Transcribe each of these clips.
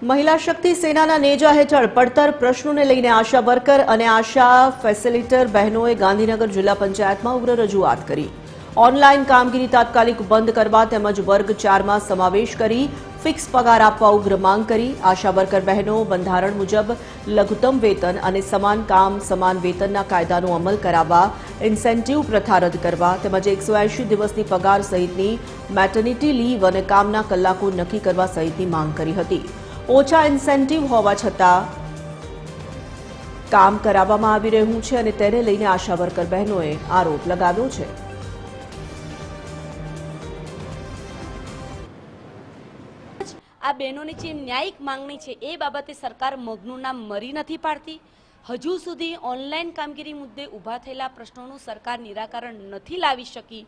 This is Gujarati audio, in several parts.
મહિલા શક્તિ સેનાના નેજા હેઠળ પડતર પ્રશ્નોને લઈને આશા વર્કર અને આશા ફેસિલિટર બહેનોએ ગાંધીનગર જિલ્લા પંચાયતમાં ઉગ્ર રજૂઆત કરી। ઓનલાઈન કામગીરી તાત્કાલિક બંધ કરવા તેમજ વર્ગ 4માં સમાવેશ કરી ફિક્સ પગાર આપવા ઉગ્ર માંગ કરી। આશા વર્કર બહેનો બંધારણ મુજબ લઘુત્તમ વેતન અને સમાન કામ સમાન વેતનના કાયદાનો અમલ કરાવવા, ઇન્સેન્ટિવ પ્રથા રદ કરવા તેમજ 180 દિવસની પગાર સહિતની મેટર્નિટી લીવ અને કામના કલાકો નક્કી કરવા સહિતની માંગ કરી હતી। ઓછા ઇન્સેન્ટિવ હોવા છતાં કામ કરાવવામાં આવી રહ્યું છે અને તેને લઈને આશા વર્કર બહેનોએ આરોપ લગાવ્યો છે। આ બહેનોની જે ન્યાયિક માંગણી છે એ બાબતે સરકાર મગનું નામ મરી નથી પાડતી। હજુ સુધી ઓનલાઈન કામગીરી મુદ્દે ઊભા થયેલા પ્રશ્નોનું સરકાર નિરાકરણ નથી લાવી શકી।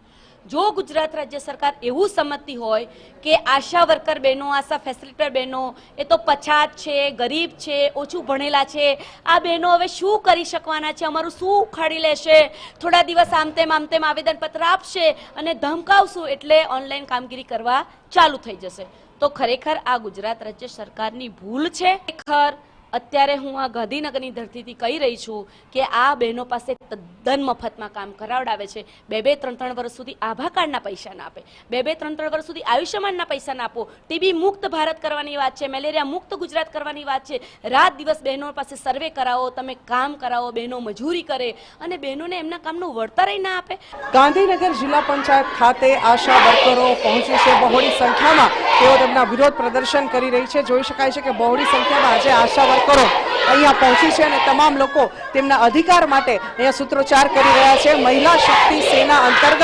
જો ગુજરાત રાજ્ય સરકાર એવું સમજતી હોય કે આશા વર્કર બહેનો, આશા ફેસિલિટર બહેનો એ તો પછાત છે, ગરીબ છે, ઓછું ભણેલા છે, આ બહેનો હવે શું કરી શકવાના છે, અમારું શું ઉખાડી લેશે, થોડા દિવસ આમ તેમ આવેદનપત્ર આપશે અને ધમકાવશું એટલે ઓનલાઈન કામગીરી કરવા ચાલુ થઈ જશે। તો ખરેખર આ ગુજરાત રાજ્ય સરકારની ભૂલ છે। ખરેખર અત્યારે હું આ ગાંધીનગરની ધરતીથી કહી રહી છું કે આ બહેનો પાસે તદ્દન મફતમાં કામ કરાવડાવે છે। 2-3 વર્ષ સુધી આભા કાર્ડના પૈસા ના આપે, 2-3 વર્ષ સુધી આયુષ્યમાનના પૈસા ના આપો, ટીબી મુક્ત ભારત કરવાની વાત છે, મેલેરિયા મુક્ત ગુજરાત કરવાની વાત છે। રાત દિવસ બહેનો પાસે સર્વે કરાવો, તમે કામ કરાવો, બહેનો મજૂરી કરે અને બહેનોને એમના કામનું વળતર ના આપે। ગાંધીનગર જિલ્લા પંચાયત ખાતે આશા વર્કરો પહોંચી છે। બહોળી સંખ્યામાં તેઓ તેમના વિરોધ પ્રદર્શન કરી રહી છે। જોઈ શકાય છે કે બહોળી સંખ્યામાં આજે આશા વર્કરો અહીંયા પહોંચી છે અને તમામ લોકો તેમના અધિકાર માટે અહીંયા સૂત્રોચ્ચાર કરી રહ્યા છે। મહિલા શક્તિ સેના અંતર્ગત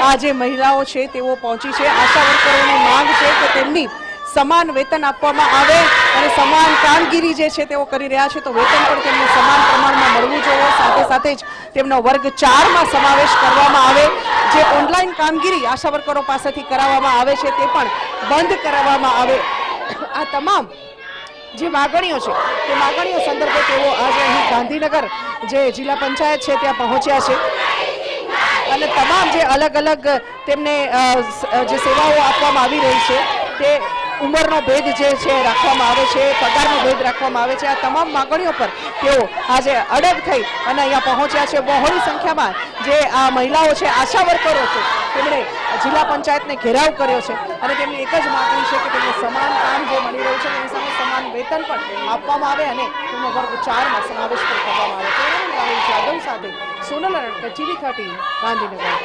આ જે મહિલાઓ છે તેઓ પહોંચી છે। આશા વર્કરોની માંગ છે કે તેમની સમાન વેતન આપવામાં આવે અને સમાન કામગીરી જે છે તેઓ કરી રહ્યા છે તો વેતન પણ તેમને સમાન પ્રમાણમાં મળવું જોઈએ। સાથે સાથે જ તેમનો વર્ગ 4માં સમાવેશ કરવામાં આવે। જે ઓનલાઈન કામગીરી આશા વર્કરો પાસેથી કરાવવામાં આવે છે તે પણ બંધ કરાવવામાં આવે। આ તમામ જે માગણીઓ છે તે માગણીઓ સંદર્ભે તેઓ આજે અહીં ગાંધીનગર જે જિલ્લા પંચાયત છે ત્યાં પહોંચ્યા છે અને તમામ જે અલગ અલગ તેમને જે સેવાઓ આપવામાં આવી રહી છે તે ઉંમરનો ભેદ જે છે રાખવામાં આવે છે, પગારનો ભેદ રાખવામાં આવે છે। આ તમામ માગણીઓ પર તેઓ આજે અડગ થઈ અને અહીંયા પહોંચ્યા છે। બહોળી સંખ્યામાં જે આ મહિલાઓ છે, આશા વર્કરો છે, તેમણે જિલ્લા પંચાયતને ઘેરાવ કર્યો છે અને તેમની એક જ માગણી છે કે તેમને સમાન કામ જે મળી રહ્યું છે તેની સામે સમાન વેતન પણ આપવામાં આવે અને તેમનો વર્ગ 4માં સમાવેશ પણ કરવામાં આવે। રાહુલ યાદવ સાથે સોનલ અરડકર, TV 13 ગાંધીનગર।